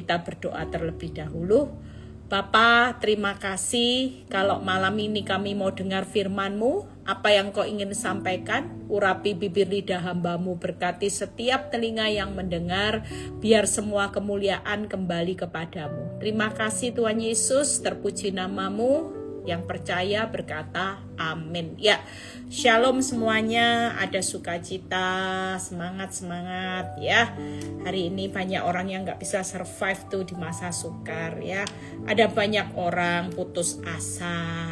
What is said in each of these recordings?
Kita berdoa terlebih dahulu. Bapa, terima kasih kalau malam ini kami mau dengar firman-Mu. Apa yang Kau ingin sampaikan, urapi bibir lidah hamba-Mu, berkati setiap telinga yang mendengar, biar semua kemuliaan kembali kepadamu. Terima kasih Tuhan Yesus, terpuji nama-Mu. Yang percaya berkata amin. Ya, shalom semuanya, ada sukacita, semangat ya. Hari ini banyak orang yang gak bisa survive tuh di masa sukar ya. Ada banyak orang putus asa.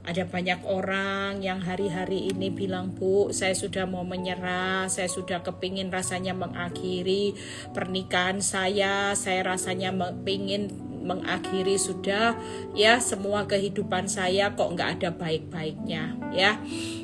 Ada banyak orang yang hari-hari ini bilang, Bu, saya sudah mau menyerah, saya sudah kepingin rasanya mengakhiri pernikahan saya rasanya kepingin mengakhiri sudah ya semua kehidupan saya, kok nggak ada baik-baiknya ya.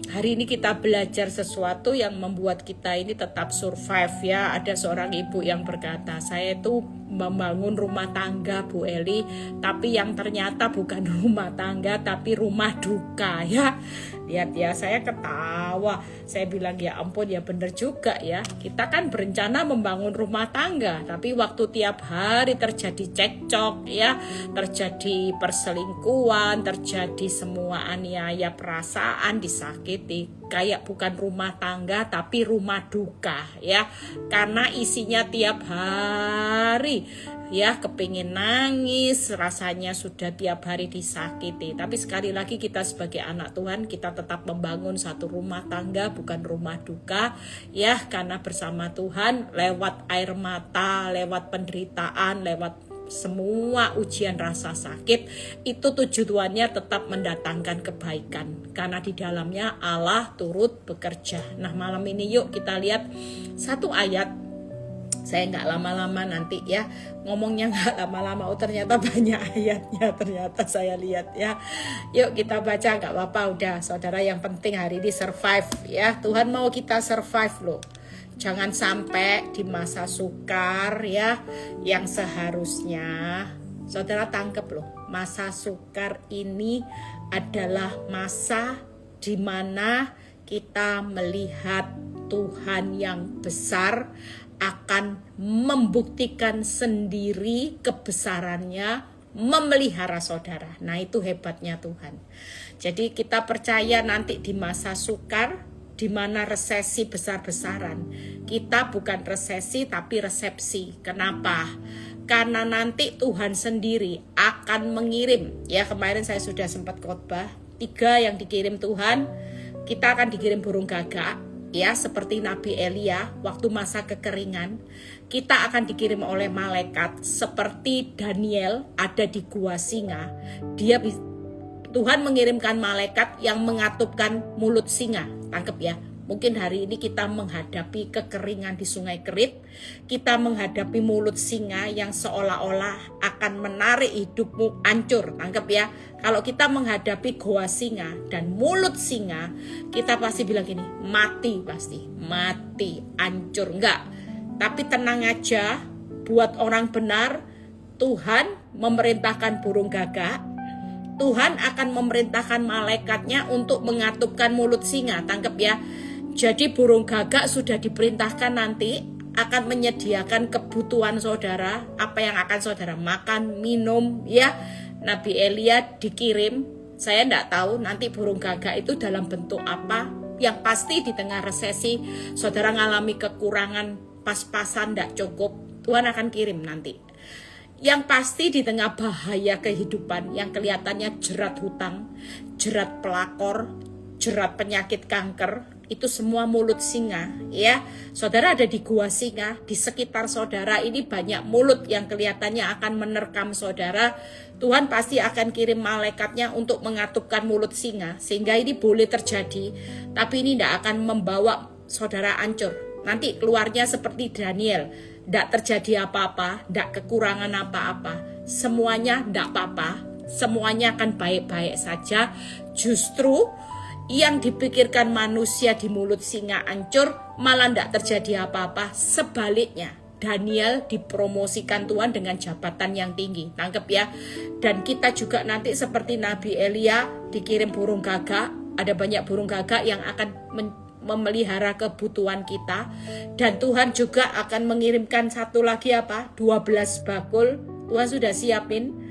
Hari ini kita belajar sesuatu yang membuat kita ini tetap survive ya. Ada seorang ibu yang berkata, saya itu membangun rumah tangga Bu Eli, tapi yang ternyata bukan rumah tangga tapi rumah duka ya. Lihat ya, saya ketawa. Saya bilang ya ampun, ya bener juga ya. Kita kan berencana membangun rumah tangga, tapi waktu tiap hari terjadi cekcok ya, terjadi perselingkuhan, terjadi semua aniaya perasaan, disakiti. Kayak bukan rumah tangga tapi rumah duka ya. Karena isinya tiap hari ya, kepingin nangis, rasanya sudah tiap hari disakiti. Tapi sekali lagi kita sebagai anak Tuhan, kita tetap membangun satu rumah tangga, bukan rumah duka ya. Karena bersama Tuhan, lewat air mata, lewat penderitaan, lewat semua ujian rasa sakit, itu tujuannya tetap mendatangkan kebaikan. Karena di dalamnya Allah turut bekerja. Nah, malam ini yuk kita lihat satu ayat. Saya nggak lama-lama nanti ya, ngomongnya nggak lama-lama. Oh ternyata banyak ayatnya, ternyata saya lihat ya. Yuk kita baca, nggak apa-apa udah. Saudara, yang penting hari ini survive ya. Tuhan mau kita survive loh. Jangan sampai di masa sukar ya, yang seharusnya saudara tangkep loh. Masa sukar ini adalah masa di mana kita melihat Tuhan yang besar akan membuktikan sendiri kebesarannya memelihara saudara. Nah, itu hebatnya Tuhan. Jadi kita percaya nanti di masa sukar, di mana resesi besar-besaran, kita bukan resesi tapi resepsi. Kenapa? Karena nanti Tuhan sendiri akan mengirim. Ya, kemarin saya sudah sempat khotbah 3 yang dikirim Tuhan. Kita akan dikirim burung gagak ya, seperti Nabi Elia waktu masa kekeringan. Kita akan dikirim oleh malaikat seperti Daniel ada di gua singa. Tuhan mengirimkan malaikat yang mengatupkan mulut singa. Tangkep ya. Mungkin hari ini kita menghadapi kekeringan di Sungai Kerit. Kita menghadapi mulut singa yang seolah-olah akan menarik hidupmu hancur. Tangkep ya. Kalau kita menghadapi goa singa dan mulut singa, kita pasti bilang gini, mati pasti. Mati, hancur. Enggak. Tapi tenang aja, buat orang benar, Tuhan memerintahkan burung gagak. Tuhan akan memerintahkan malaikatnya untuk mengatupkan mulut singa. Tangkep ya. Jadi burung gagak sudah diperintahkan nanti akan menyediakan kebutuhan saudara, apa yang akan saudara makan, minum ya. Nabi Elia dikirim, saya enggak tahu nanti burung gagak itu dalam bentuk apa. Yang pasti di tengah resesi, saudara ngalami kekurangan, pas-pasan enggak cukup, Tuhan akan kirim nanti. Yang pasti di tengah bahaya kehidupan yang kelihatannya jerat hutang, jerat pelakor, jerat penyakit kanker, itu semua mulut singa ya. Saudara ada di gua singa, di sekitar saudara ini banyak mulut yang kelihatannya akan menerkam saudara. Tuhan pasti akan kirim malaikatnya untuk mengatupkan mulut singa, sehingga ini boleh terjadi, tapi ini tidak akan membawa saudara hancur. Nanti keluarnya seperti Daniel, tidak terjadi apa-apa, tidak kekurangan apa-apa, semuanya tidak apa-apa, semuanya akan baik-baik saja. Justru yang dipikirkan manusia di mulut singa hancur, malah tidak terjadi apa-apa. Sebaliknya, Daniel dipromosikan Tuhan dengan jabatan yang tinggi. Tangkep ya. Dan kita juga nanti seperti Nabi Elia dikirim burung gagak. Ada banyak burung gagak yang akan memelihara kebutuhan kita. Dan Tuhan juga akan mengirimkan satu lagi 12 bakul. Tuhan sudah siapin.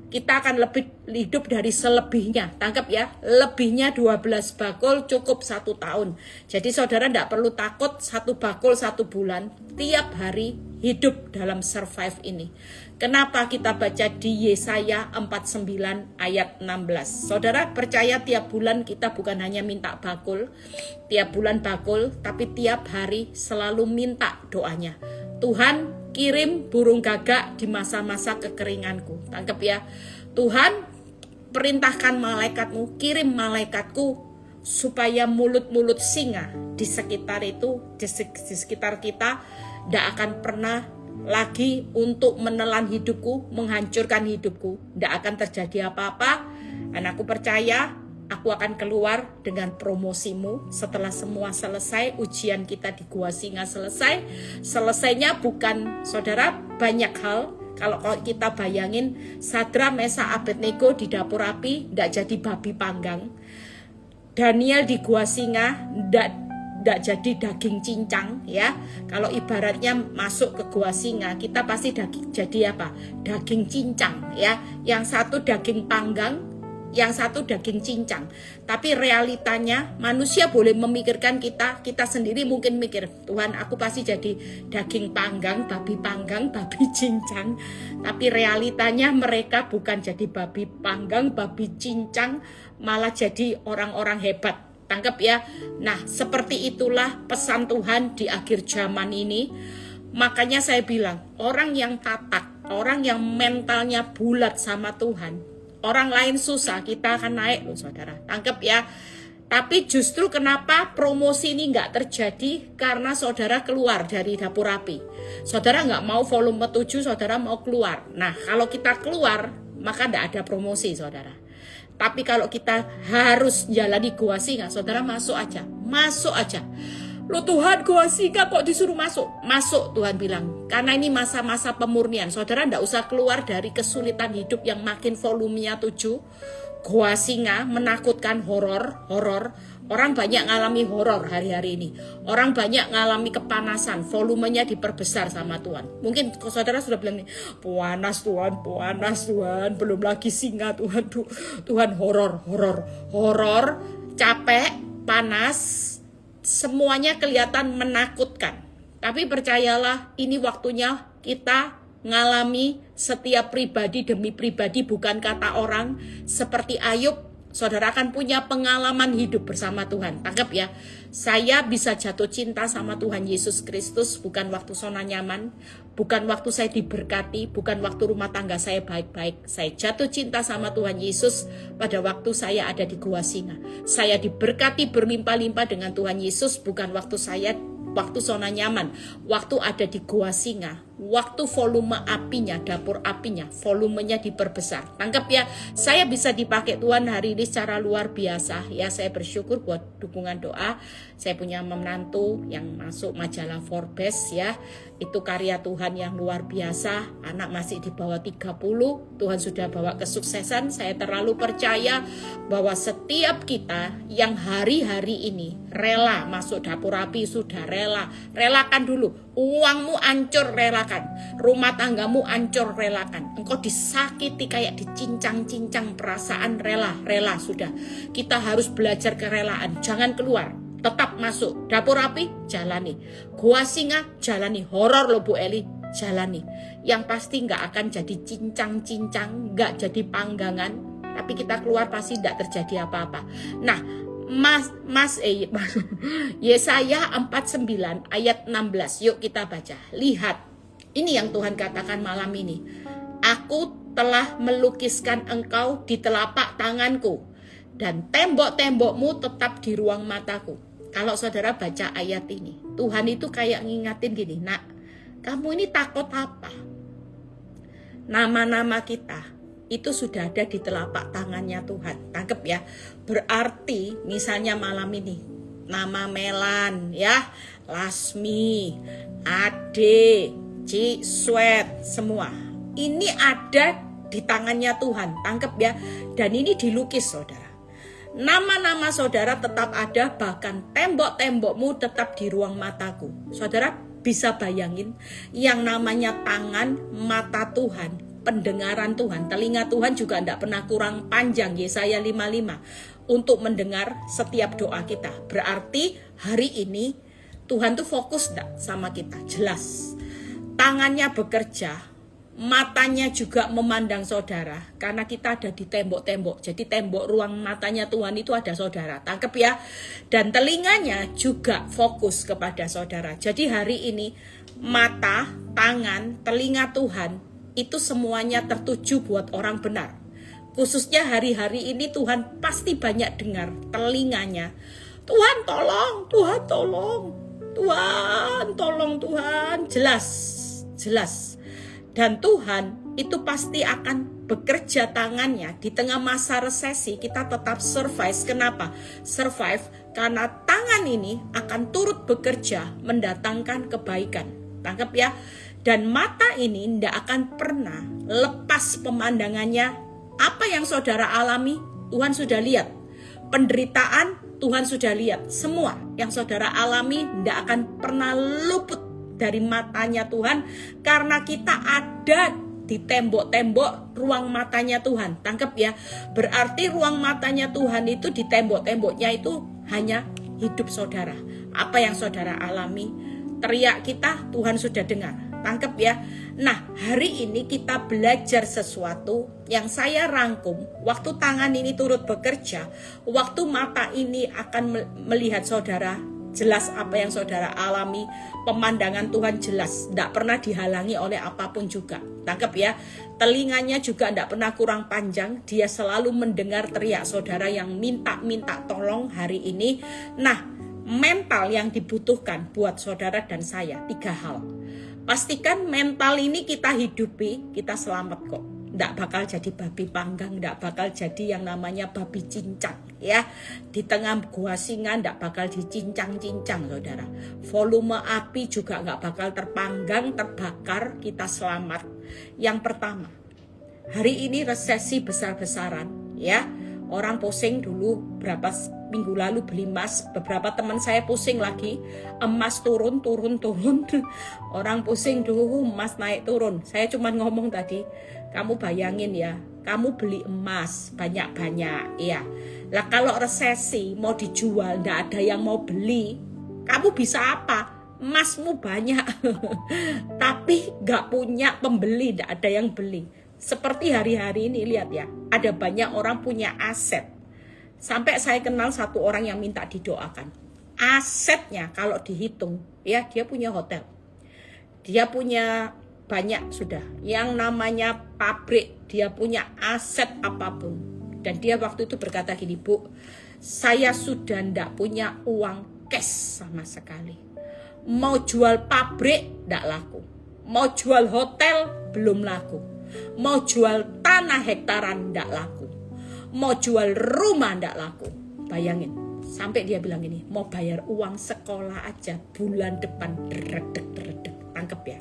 Kita akan lebih hidup dari selebihnya. Tangkap ya, lebihnya 12 bakul cukup 1 tahun. Jadi saudara tidak perlu takut 1 bakul 1 bulan. Tiap hari hidup dalam survive ini. Kenapa kita baca di Yesaya 49 ayat 16? Saudara percaya tiap bulan kita bukan hanya minta bakul, tiap bulan bakul, tapi tiap hari selalu minta doanya. Tuhan, kirim burung gagak di masa-masa kekeringanku. Tangkap ya. Tuhan, perintahkan malaikatmu, kirim malaikatku supaya mulut-mulut singa di sekitar itu, di sekitar kita tidak akan pernah lagi untuk menelan hidupku, menghancurkan hidupku. Tidak akan terjadi apa-apa. Dan aku percaya aku akan keluar dengan promosimu setelah semua selesai. Ujian kita di Gua Singa selesai. Selesainya bukan, saudara, banyak hal. Kalau kita bayangin Sadra, Mesa, Abednego di dapur api tidak jadi babi panggang. Daniel di Gua Singa tidak jadi daging cincang ya. Kalau ibaratnya masuk ke Gua Singa, kita pasti jadi daging cincang ya. Yang satu daging panggang, yang satu daging cincang. Tapi realitanya manusia boleh memikirkan, kita sendiri mungkin mikir, Tuhan aku pasti jadi daging panggang, babi cincang. Tapi realitanya mereka bukan jadi babi panggang, babi cincang, malah jadi orang-orang hebat. Tangkap ya. Nah, seperti itulah pesan Tuhan di akhir zaman ini. Makanya saya bilang, orang yang tatak, orang yang mentalnya bulat sama Tuhan, orang lain susah, kita akan naik loh saudara. Tangkap ya. Tapi justru kenapa promosi ini nggak terjadi? Karena saudara keluar dari dapur api. Saudara nggak mau volume 7, saudara mau keluar. Nah, kalau kita keluar, maka nggak ada promosi saudara. Tapi kalau kita harus jalani Gua Singa, saudara masuk aja. Loh Tuhan, Gua Singa kok disuruh masuk? Masuk, Tuhan bilang. Karena ini masa-masa pemurnian. Saudara tidak usah keluar dari kesulitan hidup yang makin volumenya 7. Gua Singa menakutkan, horor. Orang banyak ngalami horor hari-hari ini. Orang banyak ngalami kepanasan, volumenya diperbesar sama Tuhan. Mungkin saudara sudah bilang nih, panas Tuhan, belum lagi singa Tuhan. Tuhan horor, capek, panas, semuanya kelihatan menakutkan. Tapi percayalah, ini waktunya kita ngalami setiap pribadi demi pribadi, bukan kata orang. Seperti Ayub, saudara akan punya pengalaman hidup bersama Tuhan. Tangkap ya. Saya bisa jatuh cinta sama Tuhan Yesus Kristus bukan waktu zona nyaman, bukan waktu saya diberkati, bukan waktu rumah tangga saya baik-baik. Saya jatuh cinta sama Tuhan Yesus pada waktu saya ada di Gua Singa. Saya diberkati berlimpah-limpah dengan Tuhan Yesus bukan waktu zona nyaman, waktu ada di Gua Singa, waktu volume apinya, dapur apinya, volumenya diperbesar. Tangkap ya, saya bisa dipakai Tuhan hari ini secara luar biasa. Ya, saya bersyukur buat dukungan doa. Saya punya menantu yang masuk majalah Forbes ya. Itu karya Tuhan yang luar biasa. Anak masih di bawah 30, Tuhan sudah bawa kesuksesan. Saya terlalu percaya bahwa setiap kita yang hari-hari ini rela masuk dapur api, sudah relakan dulu. Uangmu hancur, relakan. Rumah tanggamu hancur, relakan. Engkau disakiti kayak dicincang-cincang perasaan, rela sudah. Kita harus belajar kerelaan, jangan keluar. Tetap masuk dapur api, jalani. Gua Singa, jalani. Horor loh Bu Eli, jalani. Yang pasti nggak akan jadi cincang-cincang, nggak jadi panggangan. Tapi kita keluar pasti nggak terjadi apa-apa. Nah, Yesaya 49 ayat 16. Yuk kita baca. Lihat, ini yang Tuhan katakan malam ini. Aku telah melukiskan engkau di telapak tanganku, dan tembok-tembokmu tetap di ruang mataku. Kalau saudara baca ayat ini, Tuhan itu kayak ngingatin gini, nak, kamu ini takut apa? Nama-nama kita itu sudah ada di telapak tangannya Tuhan. Tangkep ya. Berarti misalnya malam ini, nama Melan ya, Lasmi, Ade, Ci, Swet, semua. Ini ada di tangannya Tuhan. Tangkep ya. Dan ini dilukis saudara. Nama-nama saudara tetap ada, bahkan tembok-tembokmu tetap di ruang mataku. Saudara bisa bayangin yang namanya tangan, mata Tuhan, pendengaran Tuhan, telinga Tuhan juga tidak pernah kurang panjang, Yesaya 55, untuk mendengar setiap doa kita. Berarti hari ini Tuhan tuh fokus enggak sama kita? Jelas. Tangannya bekerja, matanya juga memandang saudara, karena kita ada di tembok-tembok. Jadi tembok ruang matanya Tuhan itu ada saudara, tangkep ya. Dan telinganya juga fokus kepada saudara. Jadi hari ini mata, tangan, telinga Tuhan itu semuanya tertuju buat orang benar. Khususnya hari-hari ini Tuhan pasti banyak dengar telinganya. Tuhan tolong, Tuhan tolong, Tuhan tolong, Tuhan. Jelas. Dan Tuhan itu pasti akan bekerja tangannya di tengah masa resesi. Kita tetap survive. Kenapa? Survive karena tangan ini akan turut bekerja mendatangkan kebaikan. Tangkap ya. Dan mata ini tidak akan pernah lepas pemandangannya. Apa yang saudara alami, Tuhan sudah lihat. Penderitaan, Tuhan sudah lihat. Semua yang saudara alami tidak akan pernah luput dari matanya Tuhan, karena kita ada di tembok-tembok ruang matanya Tuhan. Tangkap ya. Berarti ruang matanya Tuhan itu di tembok-temboknya itu hanya hidup saudara. Apa yang saudara alami, teriak kita Tuhan sudah dengar. Tangkap ya. Nah, hari ini kita belajar sesuatu yang saya rangkum. Waktu tangan ini turut bekerja, waktu mata ini akan melihat saudara, jelas apa yang saudara alami. Pemandangan Tuhan jelas, tidak pernah dihalangi oleh apapun juga. Tangkap ya. Telinganya juga tidak pernah kurang panjang. Dia selalu mendengar teriak saudara yang minta tolong hari ini. Nah, mental yang dibutuhkan buat saudara dan saya 3 hal. Pastikan mental ini kita hidupi, kita selamat kok. Nggak bakal jadi babi panggang, nggak bakal jadi yang namanya babi cincang ya. Di tengah gua singa nggak bakal dicincang-cincang saudara. Volume api juga nggak bakal terpanggang, terbakar, kita selamat. Yang pertama, hari ini resesi besar-besaran ya. Orang pusing dulu berapa minggu lalu beli emas, beberapa teman saya pusing lagi, emas turun. Orang pusing dulu emas naik turun. Saya cuma ngomong tadi, kamu bayangin ya, kamu beli emas banyak-banyak ya. Lah kalau resesi mau dijual ndak ada yang mau beli, kamu bisa apa? Emasmu banyak tapi nggak punya pembeli, ndak ada yang beli. Seperti hari-hari ini lihat ya, ada banyak orang punya aset. Sampai saya kenal satu orang yang minta didoakan. Asetnya kalau dihitung ya, dia punya hotel. Dia punya banyak sudah. Yang namanya pabrik, dia punya aset apapun. Dan dia waktu itu berkata gini, Bu, saya sudah ndak punya uang cash sama sekali. Mau jual pabrik ndak laku. Mau jual hotel belum laku. Mau jual tanah hektaran ndak laku. Mau jual rumah ndak laku. Bayangin, sampai dia bilang ini, mau bayar uang sekolah aja bulan depan deredek. Tangkep ya.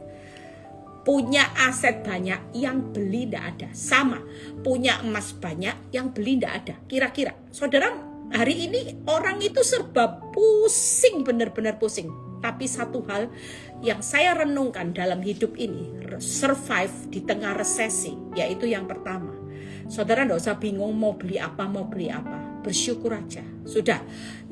Punya aset banyak, yang beli ndak ada. Sama, punya emas banyak, yang beli ndak ada. Kira-kira, saudara, hari ini orang itu serba pusing, benar-benar pusing. Tapi satu hal yang saya renungkan dalam hidup ini, survive di tengah resesi, yaitu yang pertama. Saudara enggak usah bingung mau beli apa. Bersyukur aja. Sudah.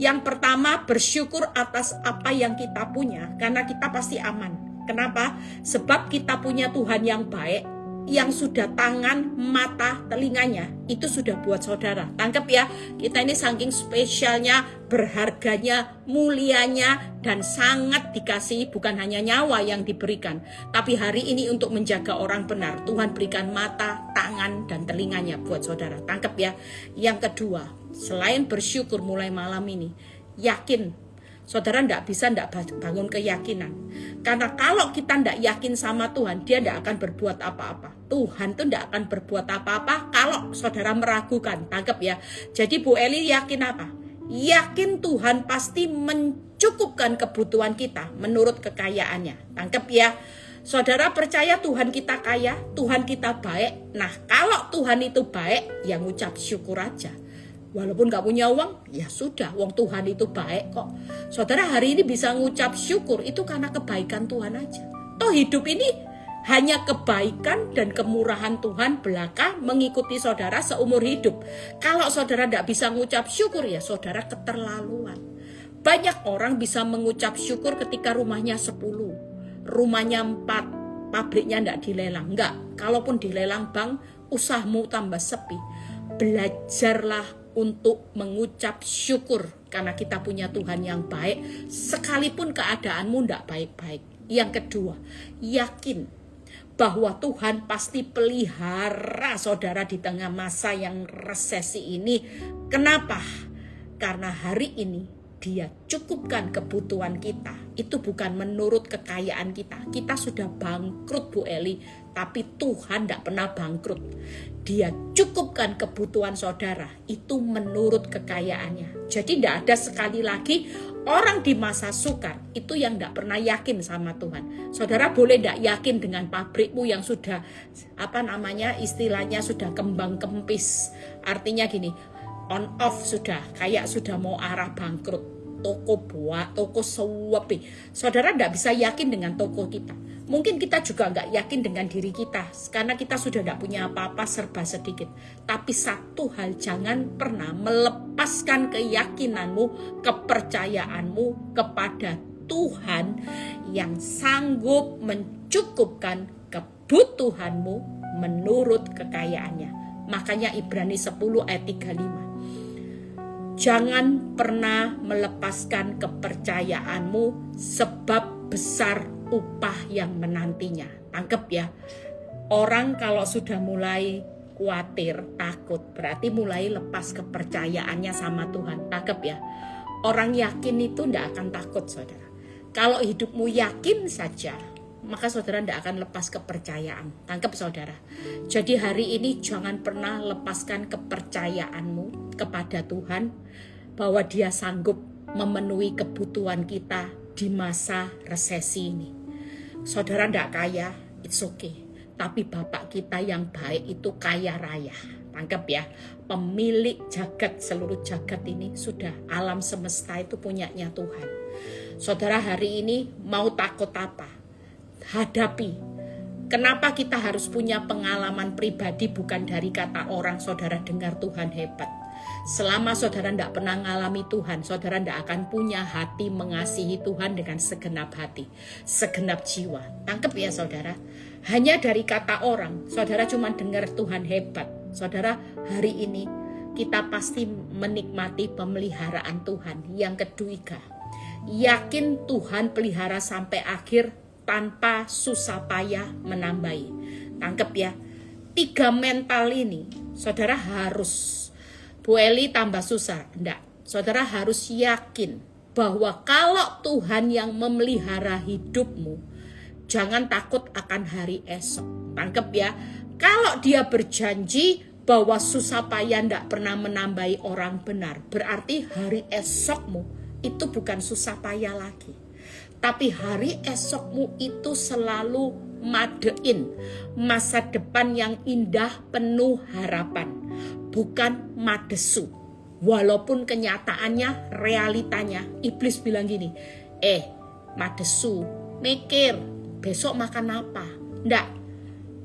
Yang pertama, bersyukur atas apa yang kita punya, karena kita pasti aman. Kenapa? Sebab kita punya Tuhan yang baik, yang sudah tangan, mata, telinganya itu sudah buat saudara. Tangkap ya, kita ini saking spesialnya, berharganya, mulianya, dan sangat dikasihi. Bukan hanya nyawa yang diberikan, tapi hari ini untuk menjaga orang benar, Tuhan berikan mata, tangan, dan telinganya buat saudara. Tangkap ya. Yang kedua, selain bersyukur mulai malam ini, yakin. Saudara ndak bangun keyakinan. Karena kalau kita ndak yakin sama Tuhan, dia ndak akan berbuat apa-apa. Tuhan tuh ndak akan berbuat apa-apa kalau saudara meragukan. Tangkap ya. Jadi Bu Eli yakin apa? Yakin Tuhan pasti mencukupkan kebutuhan kita menurut kekayaannya. Tangkap ya. Saudara percaya Tuhan kita kaya, Tuhan kita baik. Nah, kalau Tuhan itu baik, ya ngucap syukur aja. Walaupun gak punya uang, ya sudah, wong Tuhan itu baik kok. Saudara hari ini bisa ngucap syukur, itu karena kebaikan Tuhan aja. Toh hidup ini hanya kebaikan dan kemurahan Tuhan belaka mengikuti saudara seumur hidup. Kalau saudara tidak bisa ngucap syukur, ya saudara keterlaluan. Banyak orang bisa mengucap syukur ketika rumahnya 10, rumahnya 4, pabriknya tidak dilelang. Enggak, kalaupun dilelang bank, usahamu tambah sepi. Belajarlah untuk mengucap syukur karena kita punya Tuhan yang baik, sekalipun keadaanmu tidak baik-baik. Yang kedua, yakin bahwa Tuhan pasti pelihara saudara di tengah masa yang resesi ini. Kenapa? Karena hari ini Dia cukupkan kebutuhan kita. Itu bukan menurut kekayaan kita. Kita sudah bangkrut Bu Eli, tapi Tuhan tidak pernah bangkrut. Dia cukupkan kebutuhan saudara, itu menurut kekayaannya. Jadi tidak ada sekali lagi orang di masa sukar itu yang tidak pernah yakin sama Tuhan. Saudara boleh tidak yakin dengan pabrikmu yang sudah istilahnya sudah kembang kempis. Artinya gini, on off sudah mau arah bangkrut. Toko sepi. Saudara tidak bisa yakin dengan toko kita. Mungkin kita juga nggak yakin dengan diri kita karena kita sudah tidak punya apa-apa, serba sedikit. Tapi satu hal, jangan pernah melepaskan keyakinanmu, kepercayaanmu kepada Tuhan yang sanggup mencukupkan kebutuhanmu menurut kekayaannya. Makanya Ibrani 10 ayat 35. Jangan pernah melepaskan kepercayaanmu sebab besar upah yang menantinya. Tangkep ya. Orang kalau sudah mulai khawatir, takut, berarti mulai lepas kepercayaannya sama Tuhan. Tangkep ya. Orang yakin itu tidak akan takut saudara. Kalau hidupmu yakin saja, maka saudara tidak akan lepas kepercayaan. Tangkep saudara. Jadi hari ini jangan pernah lepaskan kepercayaanmu kepada Tuhan bahwa Dia sanggup memenuhi kebutuhan kita di masa resesi ini. Saudara tidak kaya, it's okay. Tapi Bapak kita yang baik itu kaya raya. Tangkap ya, pemilik jagat, seluruh jagat ini sudah alam semesta itu punyanya Tuhan. Saudara hari ini mau takut apa? Hadapi. Kenapa kita harus punya pengalaman pribadi bukan dari kata orang? Saudara dengar Tuhan hebat. Selama saudara tidak pernah mengalami Tuhan, saudara tidak akan punya hati mengasihi Tuhan dengan segenap hati, segenap jiwa. Tangkap ya saudara. Hanya dari kata orang, saudara cuma dengar Tuhan hebat. Saudara, hari ini kita pasti menikmati pemeliharaan Tuhan. Yang kedua, yakin Tuhan pelihara sampai akhir tanpa susah payah menambahi. Tangkep ya. 3 mental ini saudara harus, Bu Eli tambah susah. Enggak, saudara harus yakin bahwa kalau Tuhan yang memelihara hidupmu, jangan takut akan hari esok. Tangkep ya. Kalau Dia berjanji bahwa susah payah enggak pernah menambahi orang benar, berarti hari esokmu itu bukan susah payah lagi. Tapi hari esokmu itu selalu madein masa depan yang indah penuh harapan, bukan madesu. Walaupun kenyataannya, realitanya, iblis bilang gini, madesu, mikir besok makan apa. Nggak,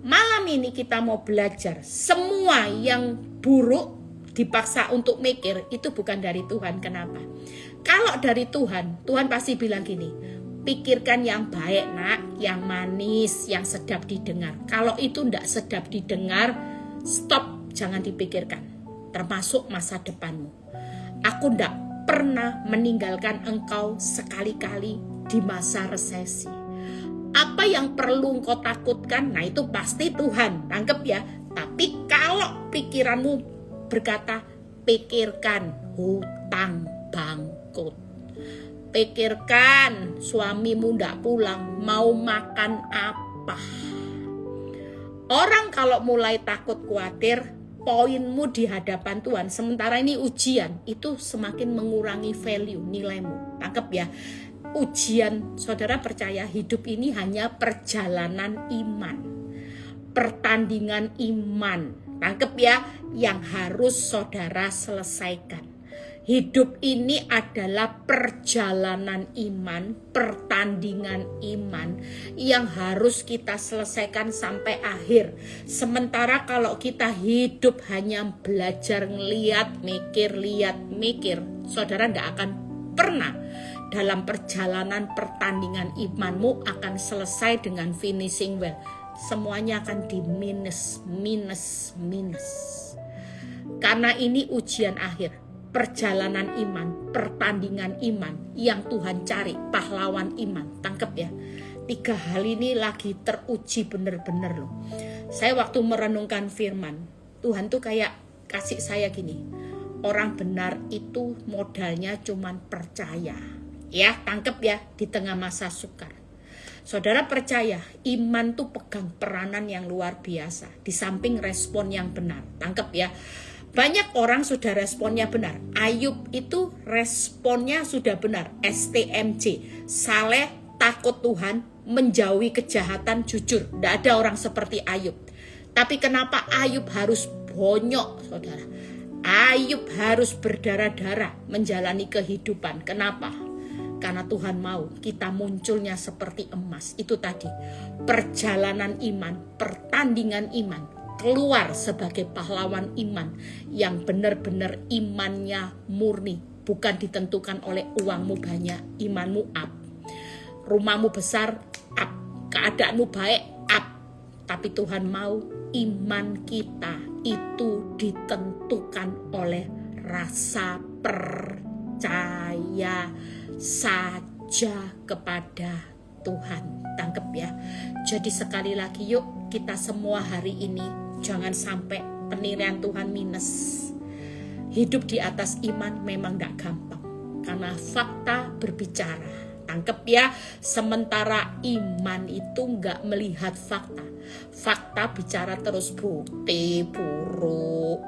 malam ini kita mau belajar semua yang buruk dipaksa untuk mikir itu bukan dari Tuhan. Kenapa? Kalau dari Tuhan, Tuhan pasti bilang gini, pikirkan yang baik nak, yang manis, yang sedap didengar. Kalau itu tidak sedap didengar, stop, jangan dipikirkan. Termasuk masa depanmu. Aku tidak pernah meninggalkan engkau sekali-kali di masa resesi. Apa yang perlu engkau takutkan? Nah itu pasti Tuhan, tangkep ya. Tapi kalau pikiranmu berkata, pikirkan hutang bangkrut. Pikirkan suamimu ndak pulang, mau makan apa. Orang kalau mulai takut khawatir, poinmu di hadapan Tuhan, sementara ini ujian, itu semakin mengurangi value, nilaimu. Tangkap ya. Ujian, saudara percaya hidup ini hanya perjalanan iman. Pertandingan iman. Tangkep ya, yang harus saudara selesaikan. Hidup ini adalah perjalanan iman, pertandingan iman yang harus kita selesaikan sampai akhir. Sementara kalau kita hidup hanya belajar lihat, mikir, saudara tidak akan pernah dalam perjalanan pertandingan imanmu akan selesai dengan finishing well. Semuanya akan di minus. Karena ini ujian akhir. Perjalanan iman, pertandingan iman yang Tuhan cari, pahlawan iman. Tangkep ya, 3 hal ini lagi teruji bener-bener loh. Saya waktu merenungkan firman Tuhan tuh kayak kasih saya gini, orang benar itu modalnya cuman percaya. Ya, tangkep ya, di tengah masa sukar. Saudara percaya, iman tuh pegang peranan yang luar biasa di samping respon yang benar. Tangkep ya. Banyak orang sudah responnya benar. Ayub itu responnya sudah benar. STMJ, saleh, takut Tuhan, menjauhi kejahatan, jujur. Tidak ada orang seperti Ayub. Tapi kenapa Ayub harus bonyok, saudara? Ayub harus berdarah-darah menjalani kehidupan. Kenapa? Karena Tuhan mau kita munculnya seperti emas. Itu tadi, perjalanan iman, pertandingan iman. Keluar sebagai pahlawan iman yang benar-benar imannya murni, bukan ditentukan oleh uangmu banyak, imanmu up, rumahmu besar up, keadaanmu baik up. Tapi Tuhan mau iman kita itu ditentukan oleh rasa percaya saja kepada Tuhan. Tangkep ya. Jadi sekali lagi yuk kita semua hari ini jangan sampai penilaian Tuhan minus. Hidup di atas iman memang gak gampang. Karena fakta berbicara. Tangkep ya. Sementara iman itu gak melihat fakta. Fakta bicara terus bukti buruk.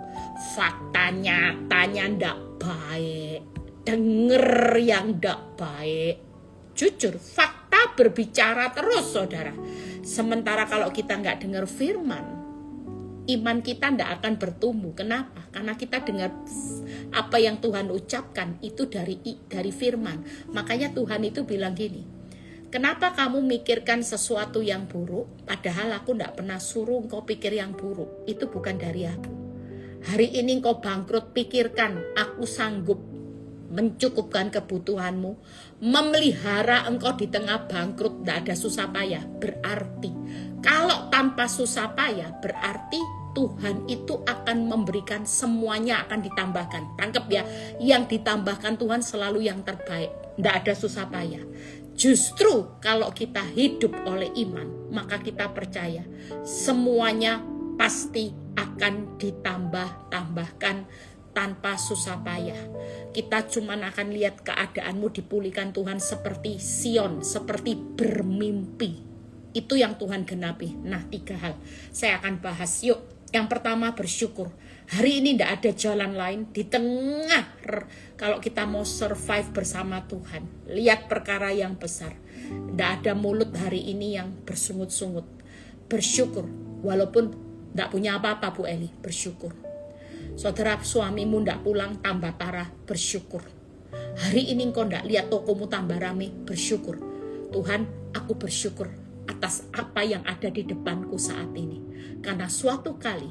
Fakta nyatanya gak baik. Denger yang gak baik. Jujur, fakta berbicara terus saudara. Sementara kalau kita gak dengar firman, iman kita tidak akan bertumbuh. Kenapa? Karena kita dengar apa yang Tuhan ucapkan itu dari firman. Makanya Tuhan itu bilang gini, kenapa kamu mikirkan sesuatu yang buruk, padahal aku tidak pernah suruh engkau pikir yang buruk. Itu bukan dari aku. Hari ini engkau bangkrut, pikirkan, aku sanggup mencukupkan kebutuhanmu, memelihara engkau di tengah bangkrut, tidak ada susah payah. Berarti kalau tanpa susah payah, berarti Tuhan itu akan memberikan, semuanya akan ditambahkan. Tangkep ya, yang ditambahkan Tuhan selalu yang terbaik. Tidak ada susah payah. Justru kalau kita hidup oleh iman, maka kita percaya semuanya pasti akan ditambahkan tanpa susah payah. Kita cuman akan lihat keadaanmu dipulihkan Tuhan seperti Sion, seperti bermimpi. Itu yang Tuhan genapi. Nah, 3 hal saya akan bahas. Yuk. Yang pertama, bersyukur. Hari ini tidak ada jalan lain di tengah kalau kita mau survive bersama Tuhan. Lihat perkara yang besar. Tidak ada mulut hari ini yang bersungut-sungut. Bersyukur. Walaupun tidak punya apa-apa Bu Eli, bersyukur. Saudara, suamimu tidak pulang, tambah parah, bersyukur. Hari ini engkau tidak lihat tokomu tambah rame, bersyukur. Tuhan, aku bersyukur atas apa yang ada di depanku saat ini. Karena suatu kali,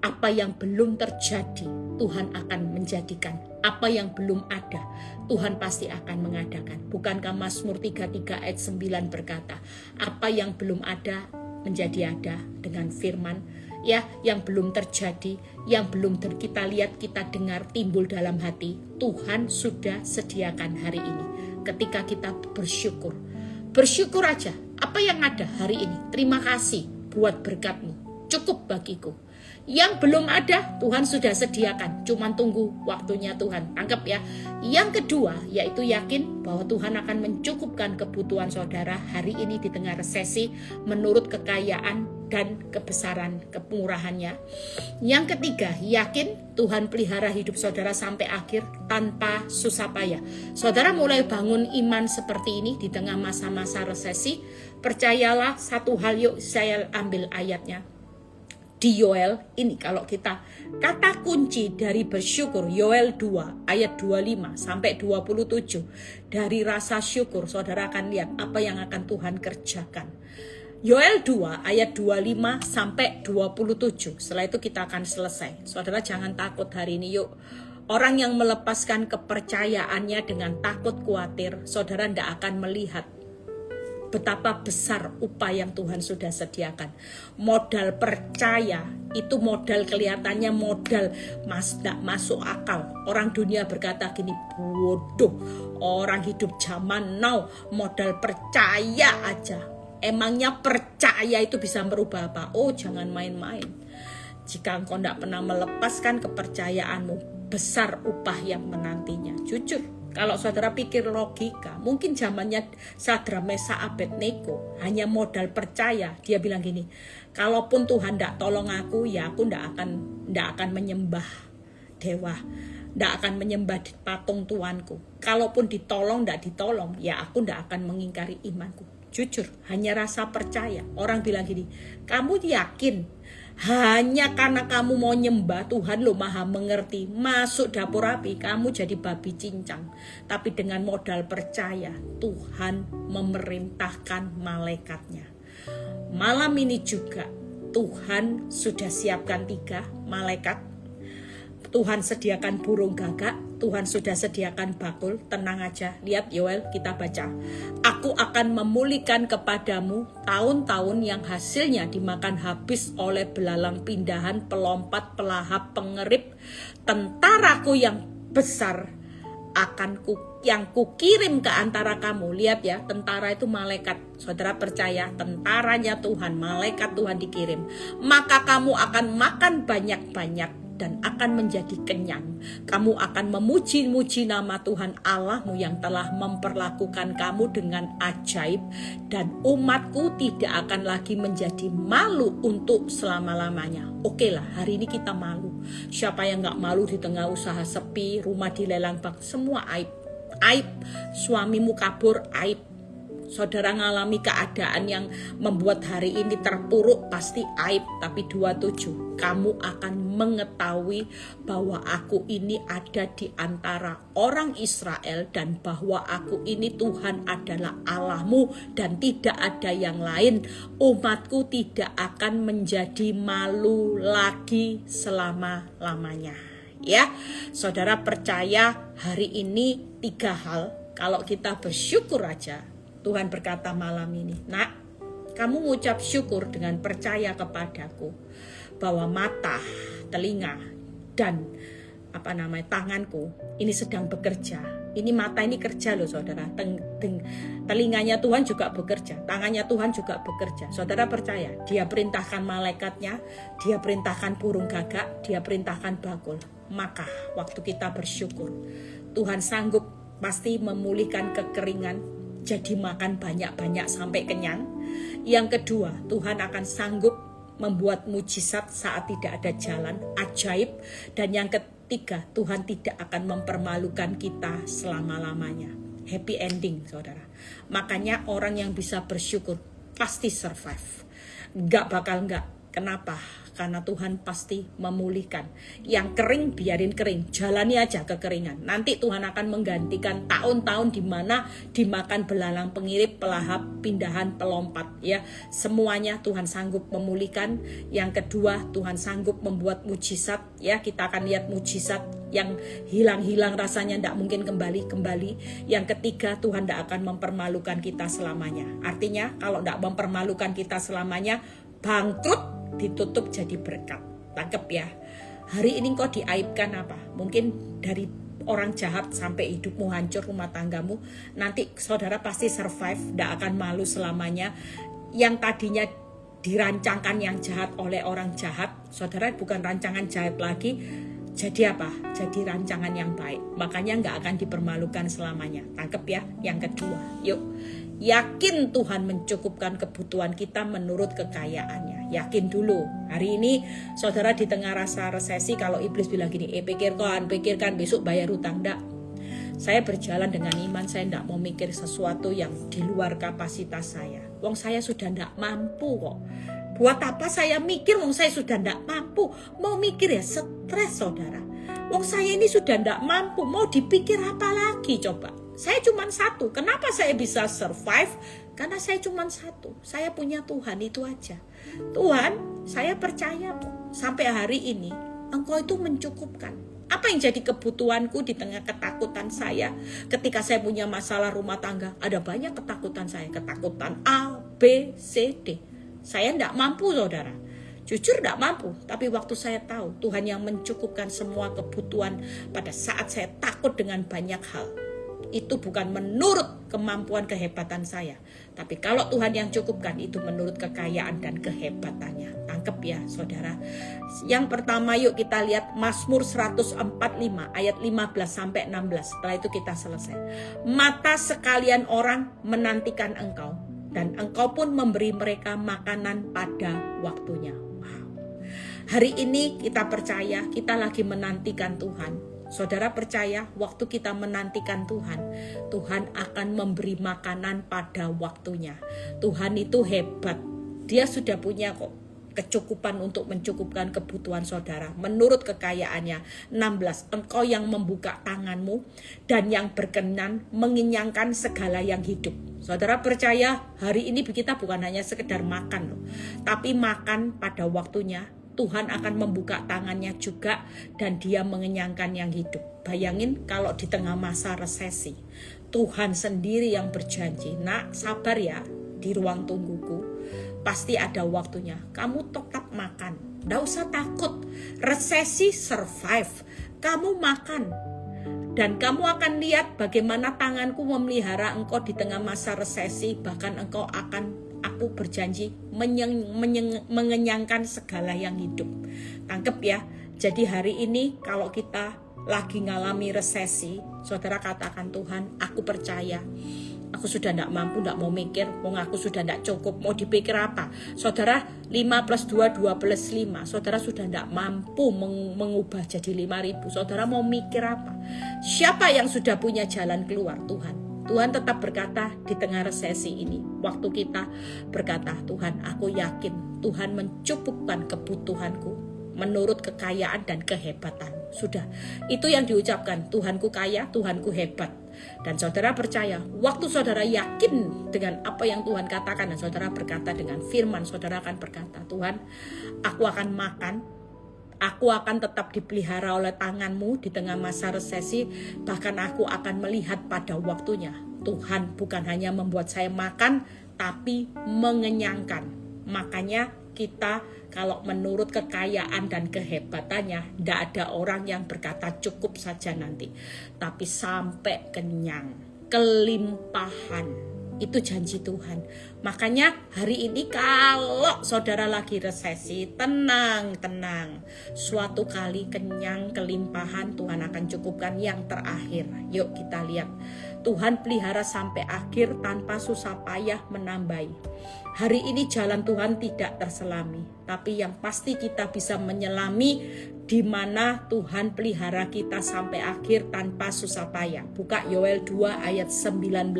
apa yang belum terjadi, Tuhan akan menjadikan. Apa yang belum ada, Tuhan pasti akan mengadakan. Bukankah Mazmur 33 ayat 9 berkata, apa yang belum ada menjadi ada dengan firman, ya, yang belum terjadi, yang belum kita lihat, kita dengar, timbul dalam hati, Tuhan sudah sediakan hari ini. Ketika kita bersyukur, bersyukur aja. Apa yang ada hari ini, terima kasih buat berkat-Mu, cukup bagiku. Yang belum ada, Tuhan sudah sediakan, cuman tunggu waktunya Tuhan. Tangkap ya. Yang kedua, yaitu yakin bahwa Tuhan akan mencukupkan kebutuhan saudara hari ini di tengah resesi menurut kekayaan dan kebesaran kemurahannya. Yang ketiga, yakin Tuhan pelihara hidup saudara sampai akhir tanpa susah payah. Saudara mulai bangun iman seperti ini di tengah masa-masa resesi. Percayalah satu hal, yuk saya ambil ayatnya. di Yoel ini, kalau kita kata kunci dari bersyukur, Yoel 2 ayat 25 sampai 27, dari rasa syukur saudara akan lihat apa yang akan Tuhan kerjakan. Yoel 2 ayat 25 sampai 27. Setelah itu kita akan selesai. Saudara jangan takut hari ini, yuk. Orang yang melepaskan kepercayaannya dengan takut khawatir, saudara tidak akan melihat betapa besar upah yang Tuhan sudah sediakan. Modal percaya itu modal, kelihatannya modal tidak masuk akal. Orang dunia berkata gini, bodoh. Orang hidup zaman now modal percaya aja. Emangnya percaya itu bisa merubah apa? Oh, jangan main-main. Jika engkau tidak pernah melepaskan kepercayaanmu, besar upah yang menantinya. Jujur. Kalau saudara pikir logika, mungkin zamannya Sadrak Mesak Abednego hanya modal percaya. Dia bilang gini, kalaupun Tuhan tidak tolong aku, ya aku tidak akan menyembah dewa, tidak akan menyembah patung tuanku. Kalaupun ditolong, tidak ditolong, ya aku tidak akan mengingkari imanku. Jujur, hanya rasa percaya. Orang bilang gini, kamu yakin? Hanya karena kamu mau nyembah Tuhan lo maha mengerti, masuk dapur api kamu jadi babi cincang. Tapi dengan modal percaya Tuhan memerintahkan malaikatnya. Malam ini juga Tuhan sudah siapkan 3 malaikat. Tuhan sediakan burung gagak, Tuhan sudah sediakan bakul. Tenang aja, lihat Yoel, kita baca. Aku akan memulihkan kepadamu tahun-tahun yang hasilnya dimakan habis oleh belalang pindahan, pelompat, pelahap, pengerip. Tentaraku yang besar akan yang kukirim ke antara kamu. Lihat ya, tentara itu malaikat. Saudara percaya, tentaranya Tuhan, malaikat Tuhan dikirim. Maka kamu akan makan banyak-banyak dan akan menjadi kenyang. Kamu akan memuji-muji nama Tuhan Allahmu yang telah memperlakukan kamu dengan ajaib, dan umatku tidak akan lagi menjadi malu untuk selama-lamanya. Oke lah, hari ini kita malu. Siapa yang gak malu di tengah usaha sepi, rumah dilelang bank, semua aib. Aib, suamimu kabur, aib. Saudara ngalami keadaan yang membuat hari ini terpuruk, pasti aib. Tapi 27, kamu akan mengetahui bahwa aku ini ada di antara orang Israel, dan bahwa aku ini Tuhan adalah Allahmu dan tidak ada yang lain. Umatku tidak akan menjadi malu lagi selama-lamanya. Ya, saudara percaya hari ini 3 hal. Kalau kita bersyukur aja, Tuhan berkata malam ini, nak, kamu mengucap syukur dengan percaya kepadaku bahwa mata, telinga, dan tanganku ini sedang bekerja. Ini mata ini kerja loh saudara. Telinganya Tuhan juga bekerja, tangannya Tuhan juga bekerja. Saudara percaya, dia perintahkan malaikatnya, dia perintahkan burung gagak, dia perintahkan bakul. Maka waktu kita bersyukur, Tuhan sanggup pasti memulihkan kekeringan, jadi makan banyak-banyak sampai kenyang. Yang kedua, Tuhan akan sanggup membuat mujizat saat tidak ada jalan, ajaib. Dan yang ketiga, Tuhan tidak akan mempermalukan kita selama-lamanya. Happy ending, saudara. Makanya orang yang bisa bersyukur pasti survive. Gak bakal gak. Kenapa? Karena Tuhan pasti memulihkan. Yang kering biarin kering, jalani aja kekeringan. Nanti Tuhan akan menggantikan tahun-tahun di mana dimakan belalang pengirip, pelahap, pindahan, pelompat. Ya, semuanya Tuhan sanggup memulihkan. Yang kedua, Tuhan sanggup membuat mujizat. Ya, kita akan lihat mujizat yang hilang-hilang rasanya tidak mungkin kembali. Yang ketiga, Tuhan tidak akan mempermalukan kita selamanya. Artinya, kalau tidak mempermalukan kita selamanya, bangkrut ditutup jadi berkat. Tangkep ya. Hari ini kau diaibkan apa? Mungkin dari orang jahat sampai hidupmu hancur, rumah tanggamu. Nanti saudara pasti survive, tidak akan malu selamanya. Yang tadinya dirancangkan yang jahat oleh orang jahat, saudara bukan rancangan jahat lagi. Jadi apa? Jadi rancangan yang baik. Makanya nggak akan dipermalukan selamanya. Tangkep ya. Yang kedua, yuk. Yakin Tuhan mencukupkan kebutuhan kita menurut kekayaannya. Yakin dulu. Hari ini saudara di tengah rasa resesi, kalau iblis bilang gini, pikirkan besok bayar hutang. Enggak. Saya berjalan dengan iman, saya enggak mau mikir sesuatu yang di luar kapasitas saya. Wong saya sudah enggak mampu kok. Buat apa saya mikir, wong saya sudah tidak mampu. Mau mikir ya stres saudara. Wong saya ini sudah tidak mampu, mau dipikir apa lagi coba. Saya cuma satu, kenapa saya bisa survive? Karena saya cuma satu, saya punya Tuhan, itu aja. Tuhan, saya percaya kok, sampai hari ini Engkau itu mencukupkan. Apa yang jadi kebutuhanku di tengah ketakutan saya? Ketika saya punya masalah rumah tangga, ada banyak ketakutan saya. Ketakutan A, B, C, D. Saya tidak mampu saudara. Jujur tidak mampu. Tapi waktu saya tahu Tuhan yang mencukupkan semua kebutuhan pada saat saya takut dengan banyak hal. Itu bukan menurut kemampuan kehebatan saya. Tapi kalau Tuhan yang cukupkan, itu menurut kekayaan dan kehebatannya. Tangkep ya saudara. Yang pertama yuk kita lihat Mazmur 145 ayat 15-16. Setelah itu kita selesai. Mata sekalian orang menantikan Engkau, dan Engkau pun memberi mereka makanan pada waktunya. Wow. Hari ini kita percaya kita lagi menantikan Tuhan. Saudara percaya waktu kita menantikan Tuhan, Tuhan akan memberi makanan pada waktunya. Tuhan itu hebat. Dia sudah punya kok kecukupan untuk mencukupkan kebutuhan saudara. Menurut kekayaannya. 16. Engkau yang membuka tanganmu dan yang berkenan mengenyangkan segala yang hidup. Saudara percaya hari ini kita bukan hanya sekedar makan loh, tapi makan pada waktunya. Tuhan akan membuka tangannya juga dan dia mengenyangkan yang hidup. Bayangin kalau di tengah masa resesi, Tuhan sendiri yang berjanji, nak sabar ya di ruang tungguku. Pasti ada waktunya, kamu tetap makan. Nggak usah takut, resesi survive, kamu makan. Dan kamu akan lihat bagaimana tanganku memelihara engkau di tengah masa resesi. Bahkan engkau akan, aku berjanji, mengenyangkan segala yang hidup. Tangkep ya. Jadi hari ini kalau kita lagi ngalami resesi, saudara katakan, Tuhan aku percaya. Aku sudah tidak mampu, tidak mau mikir. Aku sudah tidak cukup, mau dipikir apa? Saudara 5 plus 2, 2 plus 5. Saudara sudah tidak mampu mengubah jadi 5.000. Saudara mau mikir apa? Siapa yang sudah punya jalan keluar? Tuhan. Tuhan tetap berkata di tengah resesi ini. Waktu kita berkata, Tuhan aku yakin Tuhan mencukupkan kebutuhanku menurut kekayaan dan kehebatan. Sudah, itu yang diucapkan. Tuhanku kaya, Tuhanku hebat. Dan saudara percaya, waktu saudara yakin dengan apa yang Tuhan katakan, dan saudara berkata dengan firman, saudara akan berkata, Tuhan aku akan makan, aku akan tetap dipelihara oleh tanganmu di tengah masa resesi. Bahkan aku akan melihat pada waktunya. Tuhan bukan hanya membuat saya makan, tapi mengenyangkan. Makanya kita kalau menurut kekayaan dan kehebatannya, tidak ada orang yang berkata cukup saja nanti. Tapi sampai kenyang, kelimpahan. Itu janji Tuhan. Makanya hari ini kalau saudara lagi resesi, tenang. Suatu kali kenyang, kelimpahan, Tuhan akan cukupkan yang terakhir. Yuk kita lihat. Tuhan pelihara sampai akhir tanpa susah payah menambahi. Hari ini jalan Tuhan tidak terselami. Tapi yang pasti kita bisa menyelami di mana Tuhan pelihara kita sampai akhir tanpa susah payah. Buka Yoel 2 ayat 19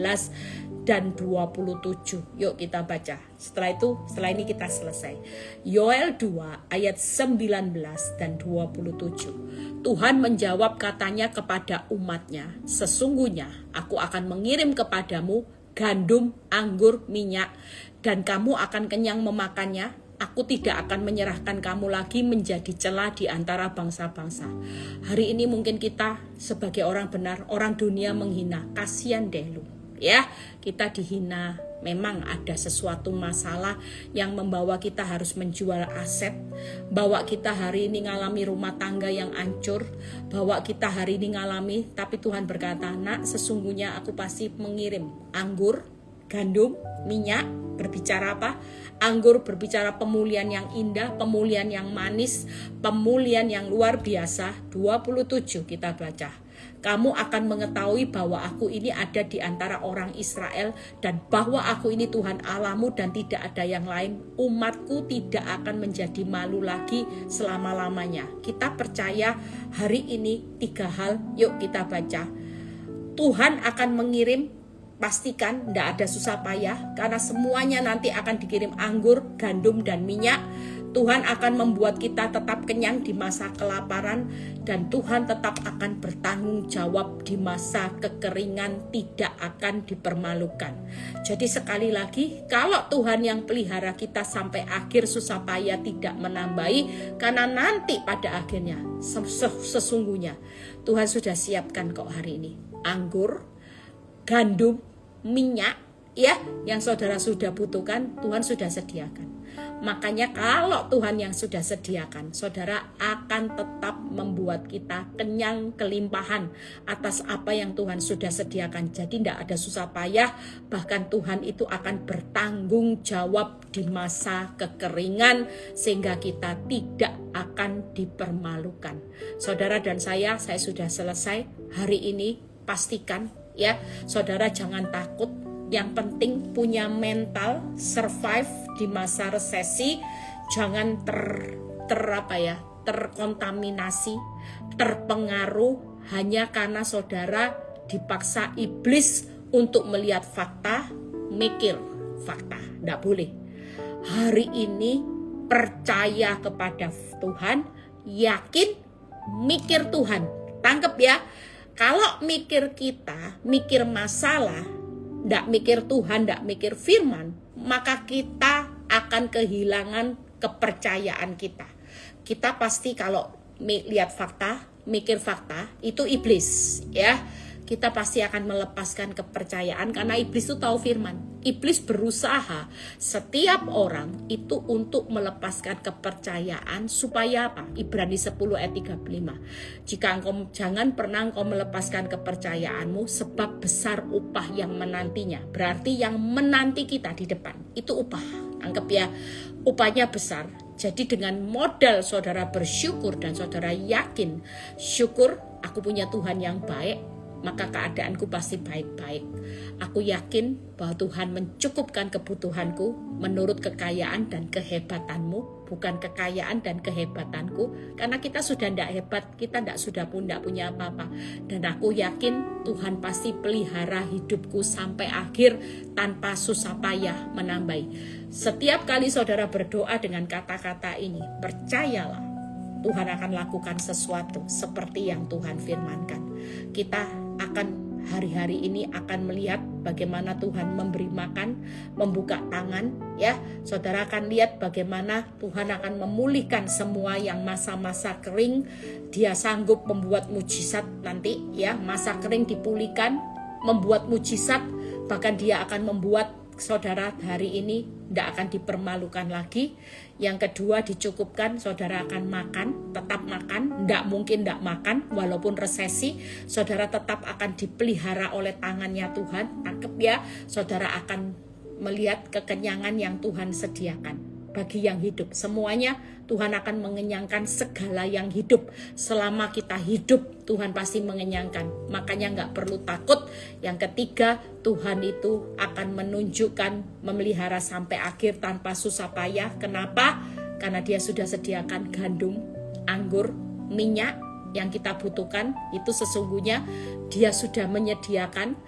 dan 27. Yuk kita baca. Setelah ini kita selesai. Yoel 2 ayat 19 dan 27. Tuhan menjawab katanya kepada umatnya, sesungguhnya aku akan mengirim kepadamu gandum, anggur, minyak, dan kamu akan kenyang memakannya. Aku tidak akan menyerahkan kamu lagi menjadi celah di antara bangsa-bangsa. Hari ini mungkin kita sebagai orang benar, orang dunia menghina. Kasihan deh lu. Ya, kita dihina. Memang ada sesuatu masalah yang membawa kita harus menjual aset, bawa kita hari ini ngalami rumah tangga yang hancur, bawa kita hari ini ngalami, tapi Tuhan berkata, nak sesungguhnya aku pasti mengirim anggur, gandum, minyak. Berbicara apa? Anggur berbicara pemulihan yang indah, pemulihan yang manis, pemulihan yang luar biasa. 27 kita baca. Kamu akan mengetahui bahwa aku ini ada di antara orang Israel, dan bahwa aku ini Tuhan Allahmu dan tidak ada yang lain. Umatku tidak akan menjadi malu lagi selama-lamanya. Kita percaya hari ini 3 hal. Yuk kita baca. Tuhan akan mengirim pastikan tidak ada susah payah, karena semuanya nanti akan dikirim anggur, gandum, dan minyak. Tuhan akan membuat kita tetap kenyang di masa kelaparan, dan Tuhan tetap akan bertanggung jawab di masa kekeringan, tidak akan dipermalukan. Jadi sekali lagi, kalau Tuhan yang pelihara kita sampai akhir, susah payah tidak menambahi, karena nanti pada akhirnya sesungguhnya Tuhan sudah siapkan kok hari ini anggur, gandum, minyak, ya, yang saudara sudah butuhkan, Tuhan sudah sediakan. Makanya kalau Tuhan yang sudah sediakan, saudara akan tetap membuat kita kenyang kelimpahan atas apa yang Tuhan sudah sediakan. Jadi tidak ada susah payah, bahkan Tuhan itu akan bertanggung jawab di masa kekeringan sehingga kita tidak akan dipermalukan. Saudara dan saya sudah selesai hari ini. Pastikan ya, saudara jangan takut. Yang penting punya mental survive di masa resesi. Jangan terkontaminasi, terpengaruh hanya karena saudara dipaksa iblis untuk melihat fakta, mikir fakta. Tidak boleh. Hari ini percaya kepada Tuhan, yakin, mikir Tuhan. Tangkep ya. Kalau mikir kita, mikir masalah, tidak mikir Tuhan, tidak mikir firman, maka kita akan kehilangan kepercayaan kita. Kita pasti kalau lihat fakta, mikir fakta, itu iblis ya. Kita pasti akan melepaskan kepercayaan karena iblis itu tahu firman. Iblis berusaha setiap orang itu untuk melepaskan kepercayaan supaya apa? Ibrani 10 ayat 35. Jangan pernah engkau melepaskan kepercayaanmu, sebab besar upah yang menantinya. Berarti yang menanti kita di depan itu upah. Anggap ya, upahnya besar. Jadi dengan modal saudara bersyukur dan saudara yakin, syukur aku punya Tuhan yang baik, maka keadaanku pasti baik-baik. Aku yakin bahwa Tuhan mencukupkan kebutuhanku menurut kekayaan dan kehebatanmu, bukan kekayaan dan kehebatanku. Karena kita sudah tidak hebat, kita tidak punya apa-apa. Dan aku yakin Tuhan pasti pelihara hidupku sampai akhir tanpa susah payah menambahi. Setiap kali saudara berdoa dengan kata-kata ini, percayalah Tuhan akan lakukan sesuatu seperti yang Tuhan firmankan. Kita akan hari-hari ini akan melihat bagaimana Tuhan memberi makan, membuka tangan ya. Saudara akan lihat bagaimana Tuhan akan memulihkan semua yang masa-masa kering. Dia sanggup membuat mujizat nanti ya, masa kering dipulihkan, membuat mujizat, bahkan dia akan membuat saudara hari ini tidak akan dipermalukan lagi. Yang kedua, dicukupkan, saudara akan makan, tetap makan, tidak mungkin tidak makan walaupun resesi. Saudara tetap akan dipelihara oleh tangannya Tuhan. Tangkep ya, saudara akan melihat kekenyangan yang Tuhan sediakan bagi yang hidup. Semuanya Tuhan akan mengenyangkan segala yang hidup. Selama kita hidup, Tuhan pasti mengenyangkan. Makanya nggak perlu takut. Yang ketiga, Tuhan itu akan menunjukkan memelihara sampai akhir tanpa susah payah. Kenapa? Karena dia sudah sediakan gandum, anggur, minyak yang kita butuhkan. Itu sesungguhnya dia sudah menyediakan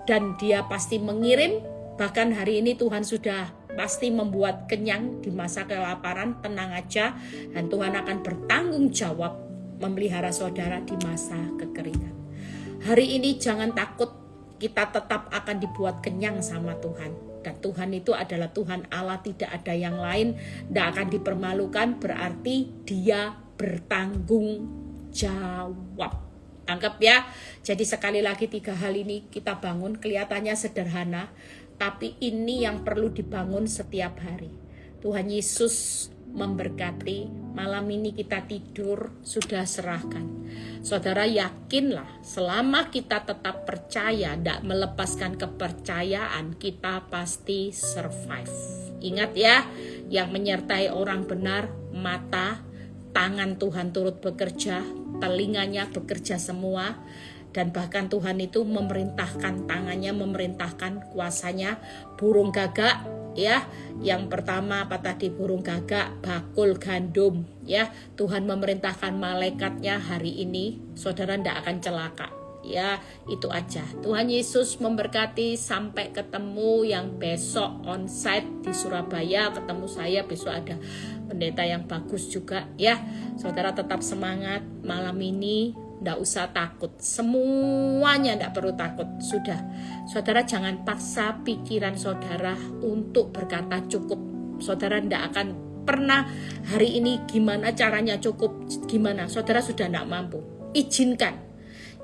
dan dia pasti mengirim. Bahkan hari ini Tuhan sudah pasti membuat kenyang di masa kelaparan. Tenang aja, dan Tuhan akan bertanggung jawab memelihara saudara di masa kekeringan. Hari ini jangan takut, kita tetap akan dibuat kenyang sama Tuhan. Dan Tuhan itu adalah Tuhan Allah, tidak ada yang lain. Tidak akan dipermalukan, berarti dia bertanggung jawab. Tangkap ya. Jadi sekali lagi 3 hal ini kita bangun, kelihatannya sederhana, tapi ini yang perlu dibangun setiap hari. Tuhan Yesus memberkati. Malam ini kita tidur sudah serahkan. Saudara yakinlah, selama kita tetap percaya, tidak melepaskan kepercayaan, kita pasti survive. Ingat ya, yang menyertai orang benar, mata, tangan Tuhan turut bekerja, telinganya bekerja semua. Dan bahkan Tuhan itu memerintahkan tangannya, memerintahkan kuasanya. Burung gagak ya, yang pertama apa tadi? Burung gagak, bakul gandum ya. Tuhan memerintahkan malaikatnya hari ini, saudara tidak akan celaka Ya, itu aja. Tuhan Yesus memberkati. Sampai ketemu yang besok onsite di Surabaya. Ketemu saya besok, ada pendeta yang bagus juga ya. Saudara tetap semangat. Malam ini nggak usah takut. Semuanya nggak perlu takut. Sudah. Saudara jangan paksa pikiran saudara untuk berkata cukup. Saudara nggak akan pernah hari ini gimana caranya cukup, gimana. Saudara sudah nggak mampu. Izinkan.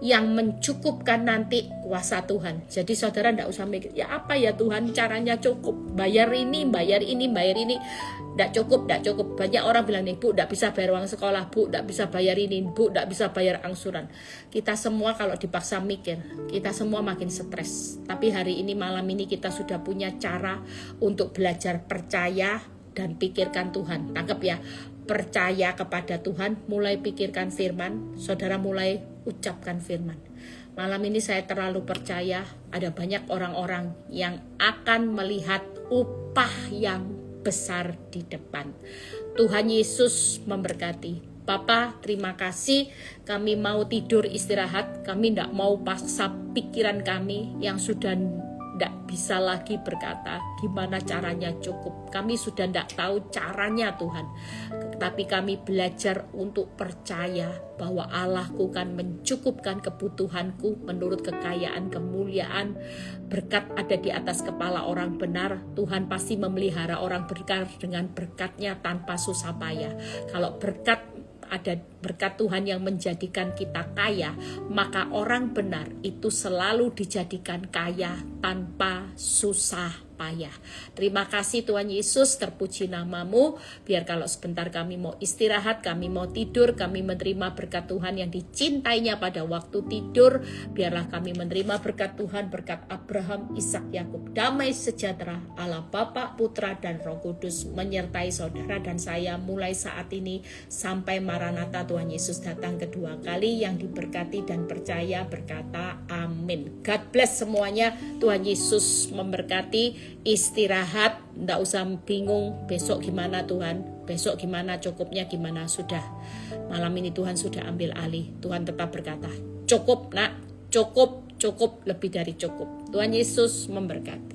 Yang mencukupkan nanti kuasa Tuhan. Jadi saudara tidak usah mikir, ya apa ya Tuhan caranya cukup, bayar ini. Tidak cukup. Banyak orang bilang nih, Bu tidak bisa bayar uang sekolah, Bu tidak bisa bayar ini, Bu tidak bisa bayar angsuran. Kita semua kalau dipaksa mikir, kita semua makin stres. Tapi hari ini, malam ini kita sudah punya cara untuk belajar percaya dan pikirkan Tuhan. Tangkap ya, percaya kepada Tuhan, mulai pikirkan firman, saudara mulai ucapkan firman. Malam ini saya terlalu percaya ada banyak orang-orang yang akan melihat upah yang besar di depan. Tuhan Yesus memberkati. Papa, terima kasih. Kami mau tidur istirahat. Kami tidak mau paksa pikiran kami yang sudah tidak bisa lagi berkata gimana caranya cukup. Kami sudah tidak tahu caranya Tuhan. Tapi kami belajar untuk percaya bahwa Allahku kan mencukupkan kebutuhanku menurut kekayaan kemuliaan. Berkat ada di atas kepala orang benar. Tuhan pasti memelihara orang benar dengan berkatnya tanpa susah payah. Kalau ada berkat Tuhan yang menjadikan kita kaya, maka orang benar itu selalu dijadikan kaya tanpa susah payah. Terima kasih Tuhan Yesus, terpuji namamu. Biar kalau sebentar kami mau istirahat, kami mau tidur, kami menerima berkat Tuhan yang dicintainya pada waktu tidur. Biarlah kami menerima berkat Tuhan, berkat Abraham, Ishak, Yakub. Damai sejahtera Allah Bapa, Putra dan Roh Kudus menyertai saudara dan saya mulai saat ini sampai Maranatha Tuhan Yesus datang kedua kali. Yang diberkati dan percaya berkata amin. God bless semuanya. Tuhan Yesus memberkati. Istirahat, nggak usah bingung besok gimana Tuhan, besok gimana cukupnya gimana. Sudah malam ini Tuhan sudah ambil alih. Tuhan tetap berkata cukup nak, cukup, lebih dari cukup. Tuhan Yesus memberkati.